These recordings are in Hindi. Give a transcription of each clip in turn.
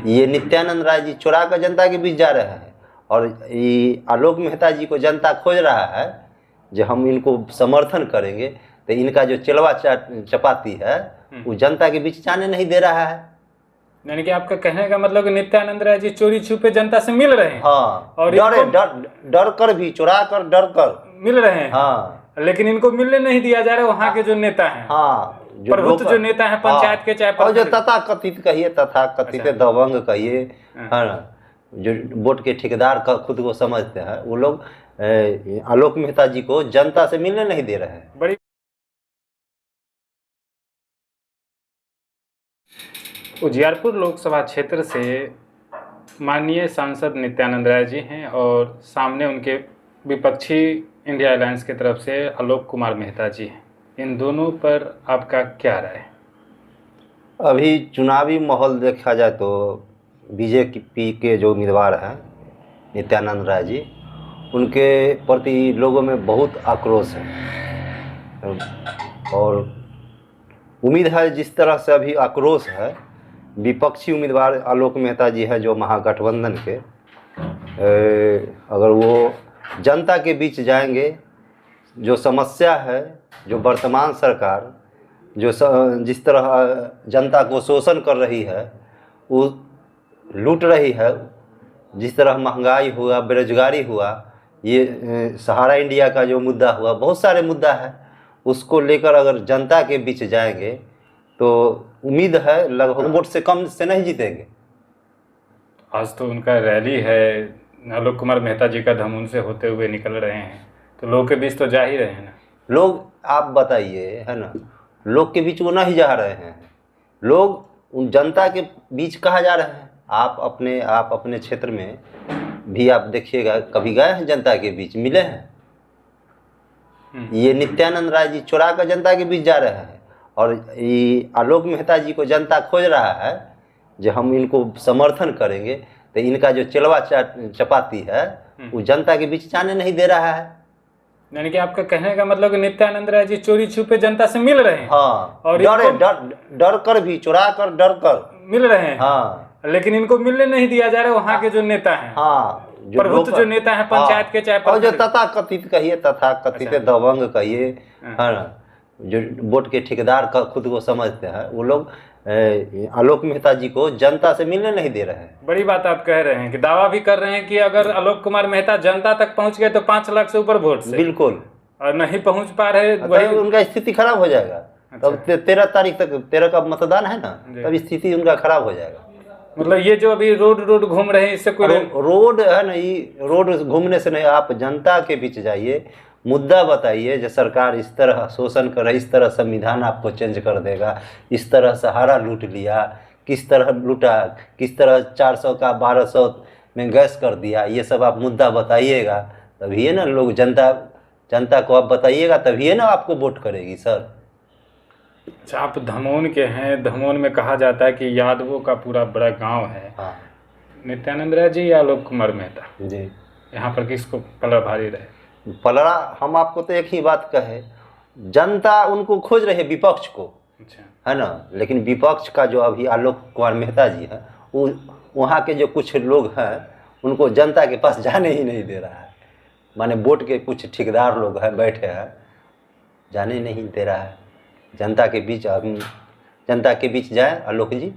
ये नित्यानंद राय जी चुरा कर जनता के बीच जा रहे हैं और ये आलोक मेहता जी को जनता खोज रहा है जो हम इनको समर्थन करेंगे, तो इनका जो चिलवा चपाती है वो जनता के बीच जाने नहीं दे रहा है। यानी कि आपका कहने का मतलब कि नित्यानंद राय जी चोरी छुपे जनता से मिल रहे हैं। हाँ, और डर कर भी, चुरा कर डर कर मिल रहे हैं। हाँ, लेकिन इनको मिलने नहीं दिया जा रहा है वहाँ के जो नेता हैं। हाँ, प्रभुत्व जो नेता है पंचायत के चाहे और जो तथा कथित कहिए, तथा कथित दबंग कहिए, है ना, जो वोट के ठेकेदार का खुद को समझते हैं, वो लोग आलोक मेहता जी को जनता से मिलने नहीं दे रहे हैं। बड़ी उजियारपुर लोकसभा क्षेत्र से माननीय सांसद नित्यानंद राय जी हैं और सामने उनके विपक्षी इंडिया अलायंस की तरफ से आलोक कुमार मेहता जी हैं। इन दोनों पर आपका क्या राय है? अभी चुनावी माहौल देखा जाए तो बीजेपी के जो उम्मीदवार हैं नित्यानंद राय जी, उनके प्रति लोगों में बहुत आक्रोश है और उम्मीद है जिस तरह से अभी आक्रोश है, विपक्षी उम्मीदवार आलोक मेहता जी है जो महागठबंधन के, अगर वो जनता के बीच जाएंगे, जो समस्या है, जो वर्तमान सरकार जो जिस तरह जनता को शोषण कर रही है, वो लूट रही है, जिस तरह महंगाई हुआ, बेरोजगारी हुआ, ये सहारा इंडिया का जो मुद्दा हुआ, बहुत सारे मुद्दा है, उसको लेकर अगर जनता के बीच जाएंगे तो उम्मीद है लगभग वोट से कम से नहीं जीतेंगे। आज तो उनका रैली है, आलोक कुमार मेहता जी का धमून से होते हुए निकल रहे हैं, तो लोग के बीच तो जा ही रहे हैं ना। लोग, आप बताइए, है ना, लोग के बीच वो नहीं जा रहे हैं, लोग उन जनता के बीच कहाँ जा रहे हैं? आप अपने क्षेत्र में भी आप देखिएगा, कभी गए हैं जनता के बीच, मिले हैं? ये नित्यानंद राय जी चुरा कर जनता के बीच जा रहे हैं और ये आलोक मेहता जी को जनता खोज रहा है जो हम इनको समर्थन करेंगे, तो इनका जो चिलवा चपाती है वो जनता के बीच जाने नहीं दे रहा है। यानी कि आपका कहने का मतलब कि नित्यानंद राय जी चोरी छुपे जनता से मिल रहे हैं। हाँ, और डर कर भी, चुरा कर डर कर मिल रहे हैं। हाँ, लेकिन इनको मिलने नहीं दिया जा रहा है वहाँ के जो नेता हैं। हाँ, प्रभुत्व जो नेता है पंचायत के चाहे और जो तथा कथित कहिए, तथा कथित दबंग कहिए, है ना, जो वोट के ठेकेदार का खुद को समझते हैं, वो लोग आलोक मेहता जी को जनता से मिलने नहीं दे रहे हैं। बड़ी बात आप कह रहे हैं कि दावा भी कर रहे हैं कि अगर आलोक कुमार मेहता जनता तक पहुंच गए तो 5 लाख से ऊपर वोट से, बिल्कुल, और नहीं पहुंच पा रहे वही उनका स्थिति खराब हो जाएगा। तब 13 तारीख तक, 13 का मतदान है ना, तब स्थिति उनका खराब हो जाएगा। मतलब ये जो अभी रोड घूम रहे हैं, इससे कोई रोड है ना, ये रोड घूमने से नहीं, आप जनता के बीच जाइए, मुद्दा बताइए, जो सरकार इस तरह शोषण कर रही, इस तरह संविधान आपको चेंज कर देगा, इस तरह सहारा लूट लिया, किस तरह लूटा, किस तरह 400 का 1200 में गैस कर दिया, ये सब आप मुद्दा बताइएगा, तभी है ना लोग, जनता को आप बताइएगा, तभी है ना आपको वोट करेगी सर। अच्छा, आप धमोन के हैं, धमोन में कहा जाता है कि यादवों का पूरा बड़ा गांव है। हाँ, नित्यानंद राय जी या आलोक कुमार मेहता जी, यहाँ पर किसको पलड़ा भारी रहे? पलड़ा, हम आपको तो एक ही बात कहे, जनता उनको खोज रही है, विपक्ष को, अच्छा, है ना, लेकिन विपक्ष का जो अभी आलोक कुमार मेहता जी है, वो वहाँ के जो कुछ लोग हैं उनको जनता के पास जाने ही नहीं दे रहा है। माने वोट के कुछ ठेकेदार लोग हैं, बैठे हैं, जाने नहीं दे रहा है जनता के बीच। जनता के बीच जाए आलोक जी,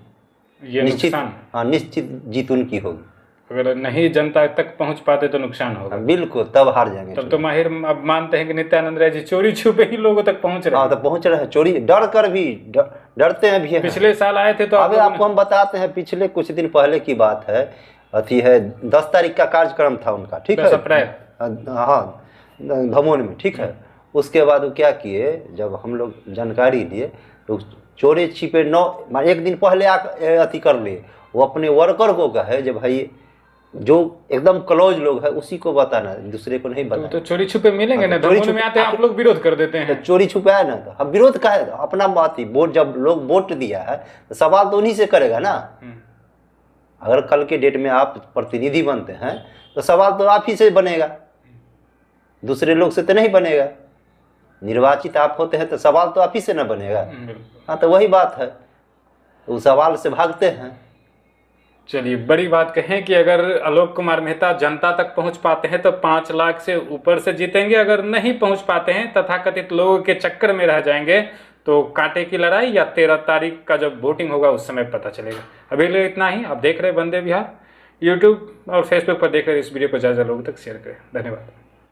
ये निश्चित, नुकसान, हाँ, निश्चित जीत उनकी होगी। अगर नहीं जनता तक पहुंच पाते तो नुकसान होगा। बिल्कुल, तब हार जाएंगे। तब तो माहिर अब मानते हैं कि नित्यानंद राय जी चोरी छुपे ही लोगों तक पहुंच रहे हैं। हाँ, तो पहुंच रहे हैं, चोरी डर कर भी, डरते हैं भी। पिछले साल आए थे तो अभी आपको हम बताते हैं, पिछले कुछ दिन पहले की बात है, अथी है 10 तारीख का कार्यक्रम था उनका, ठीक है, 10 अप्रैल, हाँ, धमोन में, ठीक है। उसके बाद वो क्या किए, जब हम लोग जानकारी लिए तो चोरी छिपे एक दिन पहले अथी कर लिए, वो अपने वर्कर को कहे जब भाई जो एकदम क्लोज लोग है उसी को बताना, दूसरे को नहीं बताना। तो चोरी छुपे मिलेंगे ना, धमोन में आते हैं आप लोग विरोध कर देते हैं। तो चोरी छुपा है ना, तो हम विरोध का है, अपना बात ही, वोट जब लोग वोट दिया है तो सवाल तो उन्हीं से करेगा ना। अगर कल के डेट में आप प्रतिनिधि बनते हैं तो सवाल तो आप ही से बनेगा, दूसरे लोग से तो नहीं बनेगा। निर्वाचित आप होते हैं तो सवाल तो आप ही से ना बनेगा। हाँ, तो वही बात है, तो उस सवाल से भागते हैं। चलिए, बड़ी बात कहें कि अगर आलोक कुमार मेहता जनता तक पहुंच पाते हैं तो 5 लाख से ऊपर से जीतेंगे। अगर नहीं पहुंच पाते हैं, तथाकथित लोगों के चक्कर में रह जाएंगे, तो कांटे की लड़ाई या 13 तारीख का जब वोटिंग होगा उस समय पता चलेगा। अभी के लिए इतना ही। आप देख रहे हैं वंदे विहार। यूट्यूब और फेसबुक पर देख रहे इस वीडियो को ज़्यादा लोगों तक शेयर करें। धन्यवाद।